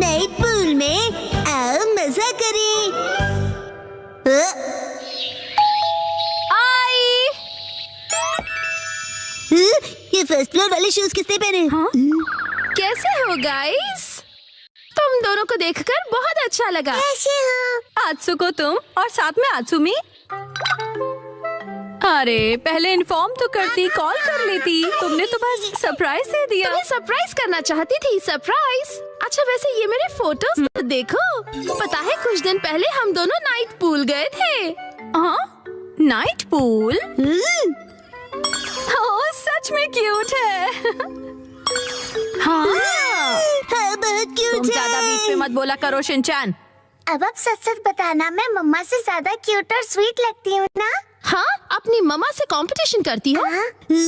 Night pool में आओ मजा करें। आई। ये फर्स्ट फ्लोर वाले शूज किसने पहने? हाँ? कैसे हो गाइस? तुम दोनों को देखकर बहुत अच्छा लगा। कैसे हो? आत्सुको तुम और साथ में आत्सुमी। अरे पहले इन्फॉर्म तो करती, कॉल कर लेती। तुमने तो बस सरप्राइज दे दिया। तुम्हें सरप्राइज करना चाहती थी। सरप्राइज? अच्छा वैसे ये मेरे फोटोज तो देखो। पता है कुछ दिन पहले हम दोनों नाइट पूल गए थे। हाँ नाइट पूल? ओह सच में क्यूट है। हाँ बहुत क्यूट तुम ज्यादा बीच में मत बोला करो शिनचैन। अब आप सच सच बताना, मैं मम्मा से ज्यादा क्यूट और स्वीट लगती हूँ ना? हाँ अपनी मम्मा से कंपटीशन करती हो?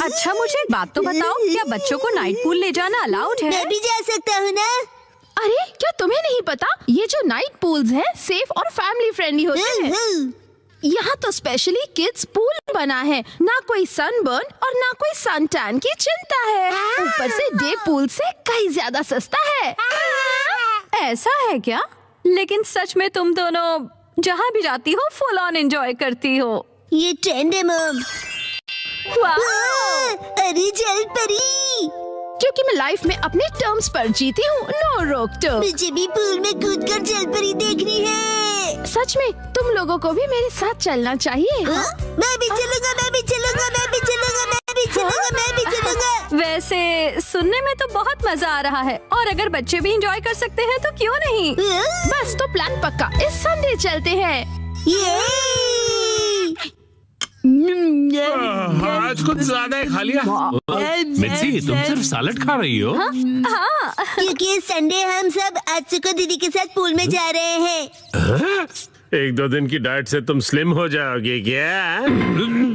अच्छा मुझे एक बात तो बताओ, क्या बच्चों को नाइट पूल ले जाना अलाउड है? मैं भी जा सकता हूँ ना? अरे क्या तुम्हें नहीं पता, ये जो नाइट पूल्स हैं सेफ और फैमिली फ्रेंडली होते हैं। यहाँ तो स्पेशली किड्स पूल बना है, ना कोई सनबर्न और ना कोई सन टैन की चिंता है। ऊपर से डे पूल से कहीं ज्यादा सस्ता है। ऐसा है क्या? लेकिन सच में तुम दोनों जहाँ भी जाती हो फुल ऑन एंजॉय करती हो। ये ट्रेंड है मॉम। वाह! अरे जल परी, क्योंकि मैं लाइफ में अपने टर्म्स पर जीती हूँ, नो रोक टोक। मुझे भी पूल में कूदकर जल परी देखनी है। सच में तुम लोगों को भी मेरे साथ चलना चाहिए। मैं भी चलूंगा, मैं भी चलूंगा, मैं भी चलूंगा, मैं भी चलूंगा, मैं भी चलूंगा। वैसे सुनने में तो बहुत मजा आ रहा है, और अगर बच्चे भी एंजॉय कर सकते हैं तो क्यों नहीं। बस तो प्लान पक्का, इस संडे चलते हैं। आज कुछ ज्यादा ही खा लिया। मिर्ची तुम सिर्फ सैलेड खा रही हो? हाँ क्योंकि संडे हम सब आत्सुको दीदी के साथ पूल में जा रहे हैं। एक दो दिन की डाइट से तुम स्लिम हो जाओगे क्या?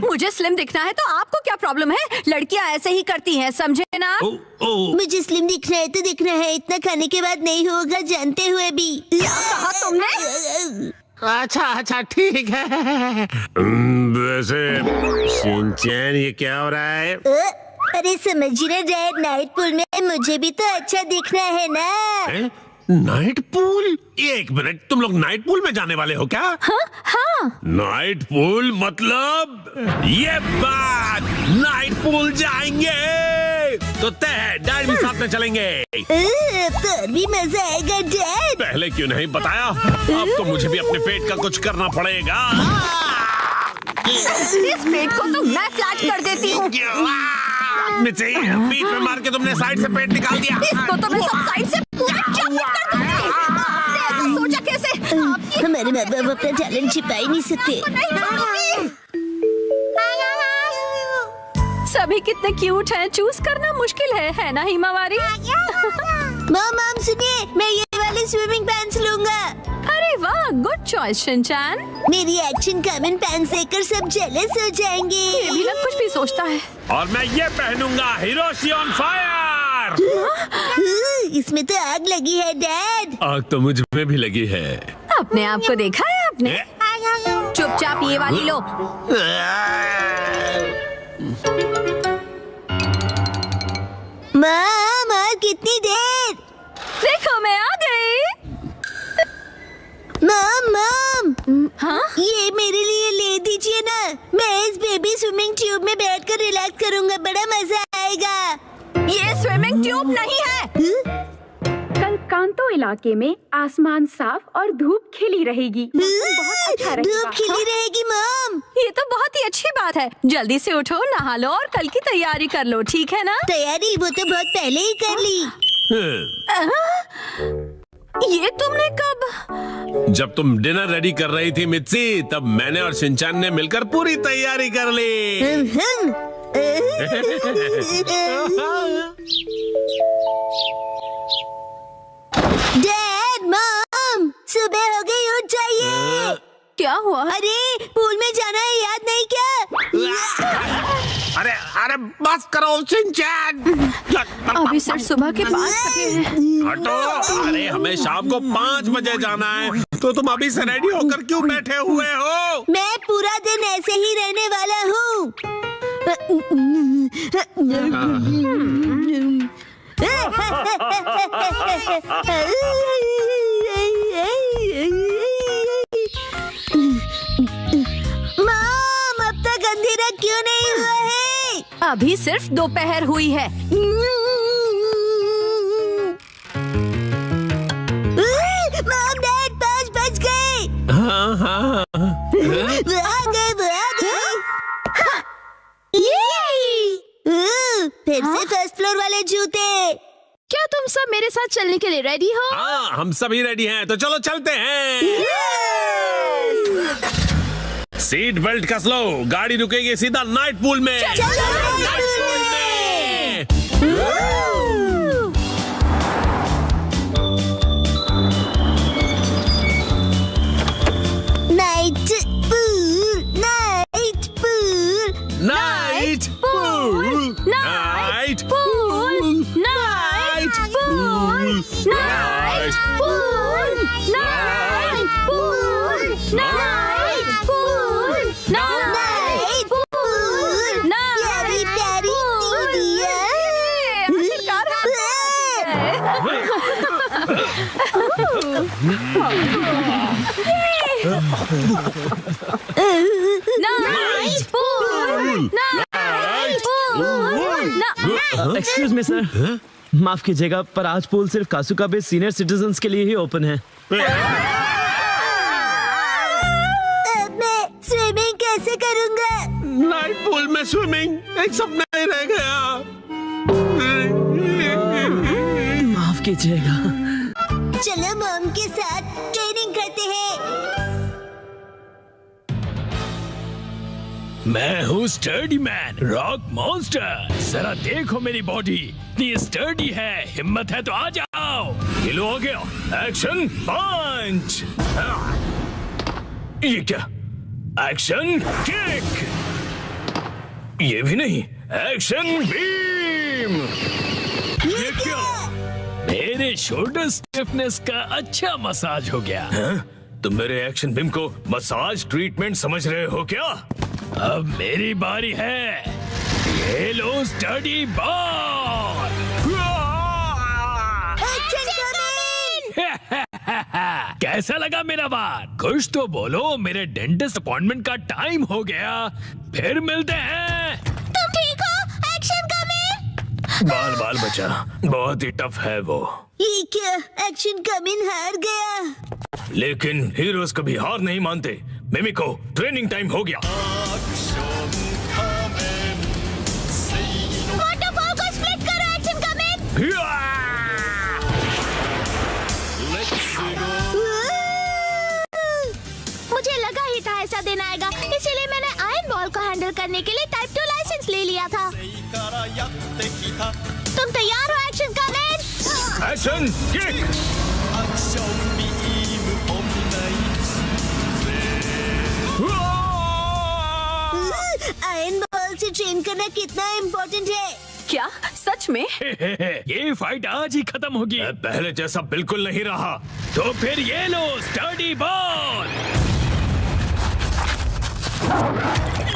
मुझे स्लिम दिखना है तो आपको क्या प्रॉब्लम है? लड़कियां ऐसे ही करती हैं, समझे ना? मुझे स्लिम दिखना है तो दिखना है, इतना खाने के बाद नहीं होगा जानते हुए भी। क्या कहा तुमने? अच्छा ठीक है। वैसे शिनचैन ये क्या हो रहा है? अरे समझिए ना डैड, नाइट पूल में मुझे भी तो अच्छा दिखना है ना। Night pool? एक मिनट, तुम लोग नाइट पूल में जाने वाले हो क्या? हाँ नाइट पूल मतलब ये बात, नाइट पूल जाएंगे तो तय है, डैड भी साथ में चलेंगे। तो भी मजा आएगा डैड। पहले क्यों नहीं बताया? अब तो मुझे भी अपने पेट का कुछ करना पड़ेगा। इस पेट को तो मैं फ्लैट कर देती हूँ। बीच में मार के तुमने साइड से पेट निकाल दिया। इसको तो मैं सब साइड से पूरा चॉप कर दूंगी। आपने ऐसा सोचा कैसे? हमारे माँ बाप अपना टैलेंट छिपा ही नहीं सकते। सभी कितने क्यूट हैं, चूज करना मुश्किल है ना हिमावारी? मॉम सुनिए, मैं ये वाले स्विमिंग पैंट्स लूंगा। अरे वाह, गुड चॉइस शिनचैन। मेरी एक्शन कॉमन पैंट्स देखकर सब जेलस हो जाएंगे। ये भी ना कुछ भी सोचता है। और मैं ये पहनूंगा, हिरोशी ऑन फायर। इसमें तो आग लगी है डैड। आग तो मुझ में भी लगी है। अपने आप को देखा है आपने? चुपचाप ये वाली लो। माँ कितनी देर? देखो मैं आ गई। मॉम हाँ? ये मेरे लिए ले दीजिए ना, मैं इस बेबी स्विमिंग ट्यूब में बैठकर रिलैक्स करूंगा, बड़ा मजा आएगा। ये स्विमिंग ट्यूब नहीं है। कल कांतो इलाके में आसमान साफ और धूप खिली रहेगी। मौसम बहुत अच्छा रहेगा। धूप खिली रहेगी मॉम। ये तो बहुत ही अच्छी बात है। जल्दी से उठो, नहा लो और कल की तैयारी कर लो, ठीक है ना? तैयारी वो तो बहुत पहले ही कर ली। ये तुमने कब? जब तुम डिनर रेडी कर रही थी मित्सी, तब मैंने और शिनचैन ने मिलकर पूरी तैयारी कर ली। डैड मॉम सुबह हो गई, उठ जाइए। क्या हुआ? अरे पूल में जाना है, याद नहीं क्या? अरे बस करो शिनचैन। अभी सिर्फ सुबह के 5 बजे हैं। हटो। अरे हमें शाम को 5 बजे जाना है, तो तुम अभी से रेडी होकर क्यों बैठे हुए हो? मैं पूरा दिन ऐसे ही रहने वाला हूँ। अभी सिर्फ दोपहर हुई है। मॉम डैड 5 बज गए। हाँ हाँ वो आ गए। फिर से फर्स्ट फ्लोर वाले जूते। क्या तुम सब मेरे साथ चलने के लिए रेडी हो? हाँ, हम सभी रेडी हैं, तो चलो चलते हैं। सीट बेल्ट कस लो, गाड़ी रुकेगी सीधा नाइट पूल में। नाइट पूल में। Night pool, night pool, night pool, night pool, night pool, night pool, night pool, night pool, night pool, प्यारी प्यारी night pool, night pool. Excuse me sir, माफ कीजिएगा पर आज पूल सिर्फ कासुका बे सीनियर सिटीजन्स के लिए ही ओपन है। अब मैं स्विमिंग कैसे करूँगा? नाइट पूल में स्विमिंग एक सपना ही रह गया। माफ कीजिएगा। चलो मॉम के साथ ट्रेनिंग करते हैं। मैं हूँ स्टर्डी मैन, रॉक मॉन्स्टर। जरा देखो मेरी बॉडी इतनी स्टर्डी है, हिम्मत है तो आ जाओ। ये लो, आ गया। एक्शन पंच। ये क्या? Action kick. ये भी नहीं। Action beam. ये क्या? मेरे शोल्डर स्टिफनेस का अच्छा मसाज हो गया। तुम मेरे एक्शन बीम को मसाज ट्रीटमेंट समझ रहे हो क्या? अब मेरी बारी है। ये लो स्टडी बॉल। कैसा लगा मेरा बार? कुछ तो बोलो। मेरे डेंटिस्ट अपॉइंटमेंट का टाइम हो गया, फिर मिलते हैं। तुम ठीक हो? Action coming. बाल बाल बचा, बहुत ही टफ है वो। ये क्या? एक्शन कमिंग हार गया। लेकिन हीरोज कभी हार नहीं मानते। मिमिको, ट्रेनिंग टाइम हो गया। वाटरफॉल को स्प्लिट करो। Action coming. मुझे लगा ही था ऐसा दिन आएगा, इसीलिए मैंने आयरन बॉल को हैंडल करने के लिए टाइप 2 लाइसेंस ले लिया था। तुम तैयार हो? Action coming. Action kick. Iron ball से ट्रेन करना कितना इम्पोर्टेंट है। क्या सच में? ये फाइट आज ही खत्म होगी। पहले जैसा बिल्कुल नहीं रहा। तो फिर ये लो स्टडी बॉल।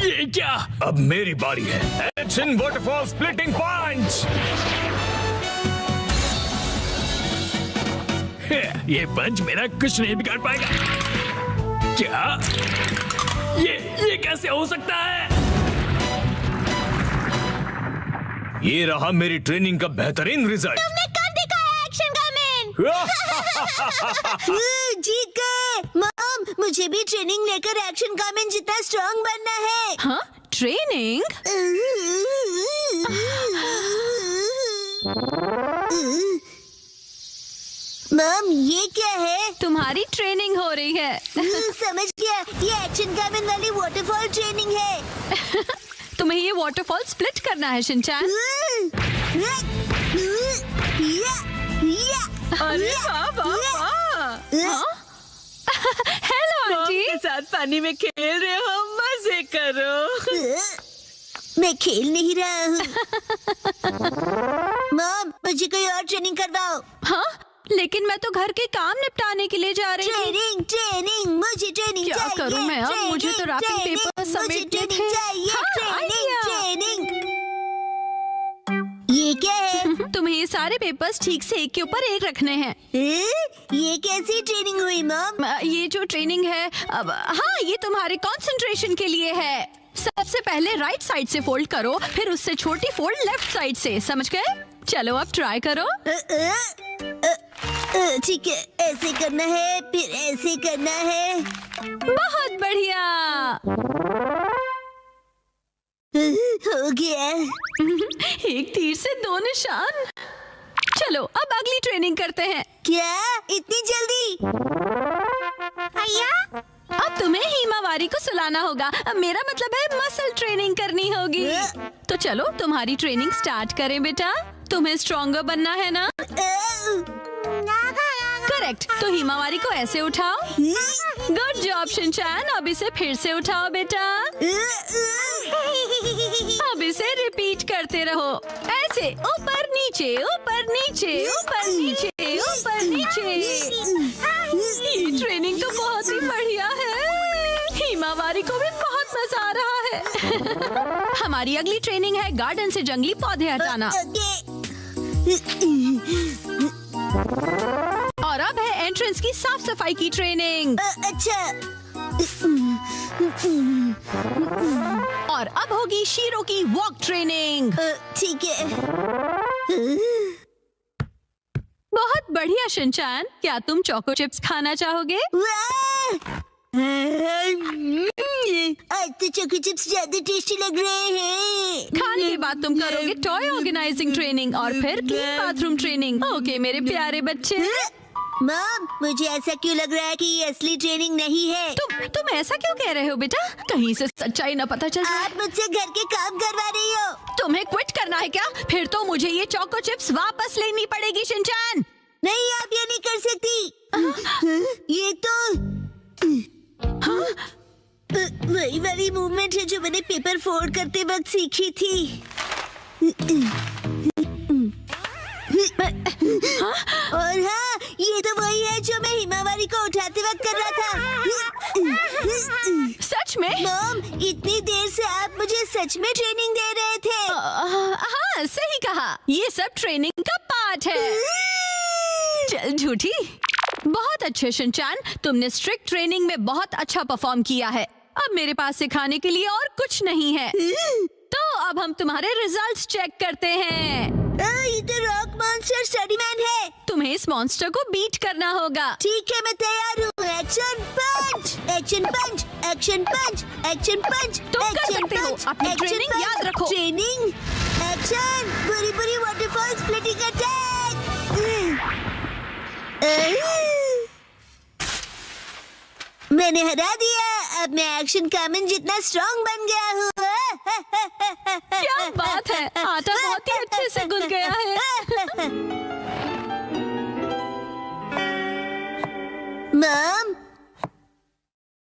ये क्या? अब मेरी बारी है। एक्शन वाटरफॉल स्प्लिटिंग पंच। ये पंच मेरा कुछ नहीं बिगाड़ पाएगा। क्या? ये कैसे हो सकता है? ये रहा मेरी ट्रेनिंग का बेहतरीन रिजल्ट। तुमने कर दिखाया एक्शन कमिंग। जीत गए। मॉम, मुझे भी ट्रेनिंग लेकर एक्शन कमिंग जितना स्ट्रांग बनना है। हाँ, ट्रेनिंग? मॉम, ये क्या है? तुम्हारी ट्रेनिंग हो रही है। समझ गया, ये एक्शन कमिंग वाली वाटरफॉल ट्रेनिंग है। तुम्हें ये वाटरफॉल स्प्लिट करना है शिनचैन। अरे वाह वाह वाह। Hello aunty. के साथ पानी में खेल रहे हो, मजे करो। मैं खेल नहीं रहा हूँ। मॉम, मुझे कोई और ट्रेनिंग करवाओ। हाँ, लेकिन मैं तो घर के काम निपटाने के लिए जा रही हूँ। ट्रेनिंग, मुझे ट्रेनिंग क्या चाहिए। करूँ मैं अब? मुझे तो रैपिंग पेपर समेटने थे। हाँ, ट्रेनिंग। ये क्या है? तुम्हें ये सारे पेपर्स ठीक से एक के ऊपर एक रखने हैं। ये कैसी ट्रेनिंग हुई मॉम? ये जो ट्रेनिंग है, अब हाँ, ये तुम्हारे कंसंट्रेशन के लिए है। सबसे पहले राइट साइड से फोल्ड करो, फिर उससे छोटी फोल्ड लेफ्ट साइड से, समझ गए? चलो अब ट्राई करो। ठीक है, ऐसे करना है, फिर ऐसे करना है। बहुत बढ़िया। हो गया। एक तीर से दो निशान। चलो अब अगली ट्रेनिंग करते हैं। क्या इतनी जल्दी? भैया अब तुम्हें हिमावारी को सुलाना होगा। अब मेरा मतलब है मसल ट्रेनिंग करनी होगी। तो चलो तुम्हारी ट्रेनिंग स्टार्ट करें बेटा। तुम्हें स्ट्रॉन्गर बनना है ना? करेक्ट। तो हिमावारी को ऐसे उठाओ। Good job Shinchan. अब इसे फिर से उठाओ बेटा। अब इसे रिपीट करते रहो, ऐसे ऊपर नीचे ऊपर नीचे ऊपर नीचे ऊपर नीचे। ये ट्रेनिंग तो बहुत ही बढ़िया है। हिमावारी को भी बहुत मजा आ रहा है। हमारी अगली ट्रेनिंग है गार्डन से जंगली पौधे हटाना। और अब है एंट्रेंस की साफ सफाई की ट्रेनिंग। अच्छा। और अब होगी शीरो की वॉक ट्रेनिंग। ठीक है। बहुत बढ़िया शिनचैन। क्या तुम चोको चिप्स खाना चाहोगे? आज तो चोको चिप्स ज्यादा टेस्टी लग रहे हैं। खाने के बाद तुम करोगे टॉय ऑर्गेनाइजिंग ट्रेनिंग और फिर क्लीन बाथरूम ट्रेनिंग। ओके मेरे प्यारे बच्चे। मॉम, मुझे ऐसा क्यों लग रहा है कि ये असली ट्रेनिंग नहीं है? तुम ऐसा क्यों कह रहे हो बेटा? कहीं से सच्चाई न पता चल जाए। आप मुझसे घर के काम करवा रही हो। तुम्हें क्विट करना है क्या? फिर तो मुझे ये चोको चिप्स वापस लेनी पड़ेगी शिनचैन। नहीं, आप ये नहीं कर सकती। ये तो वही वाली मूवमेंट है जो मैंने पेपर फोल्ड करते वक्त सीखी थी। और हाँ, ये तो वही है जो मैं हिमावारी को उठाते वक्त कर रहा था। सच में? मॉम, इतनी देर से आप मुझे सच में ट्रेनिंग दे रहे थे। हाँ सही कहा। ये सब ट्रेनिंग का पार्ट है। चल झूठी। बहुत अच्छे शिनचैन, तुमने स्ट्रिक्ट ट्रेनिंग में बहुत अच्छा परफॉर्म किया है। अब मेरे पास सिखाने के लिए और कुछ नहीं है। तो अब हम तुम्हारे रिजल्ट्स चेक करते हैं। ये तो रॉक मॉन्स्टर स्टडीमैन है। तुम्हें इस मॉन्स्टर को बीट करना होगा। ठीक है, मैं तैयार हूँ। एक्शन पंच, एक्शन पंच, एक्शन पंच, एक्शन पंच। तुम कर सकते हो। अपनी ट्रेनिंग याद रखो। ट्रेनिंग, एक्शन, बुरी बुरी वाटरफॉल स्प्लिटिंग अटैक। मैंने हरा दिया। अब मैं एक्शन कामन जितना स्ट्रॉन्ग बन गया हूँ। क्या बात है, आटा बहुत ही अच्छे से गूंथ गया है। मॉम,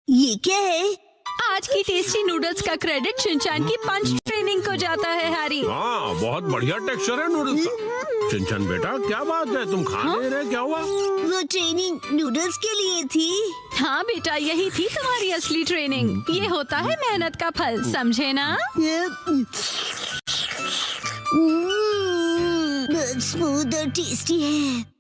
ये क्या है? आज की टेस्टी नूडल्स का क्रेडिट शिनचैन की पंच ट्रेनिंग को जाता है हैरी। हाँ, बहुत बढ़िया टेक्सचर है नूडल्स का। शिनचैन बेटा, क्या बात है, तुम खा नहीं रहे? क्या हुआ? वो ट्रेनिंग नूडल्स के लिए थी। हाँ बेटा, यही थी तुम्हारी असली ट्रेनिंग। ये होता है मेहनत का फल, समझे ना? बहुत स्मूथ और टेस्टी है।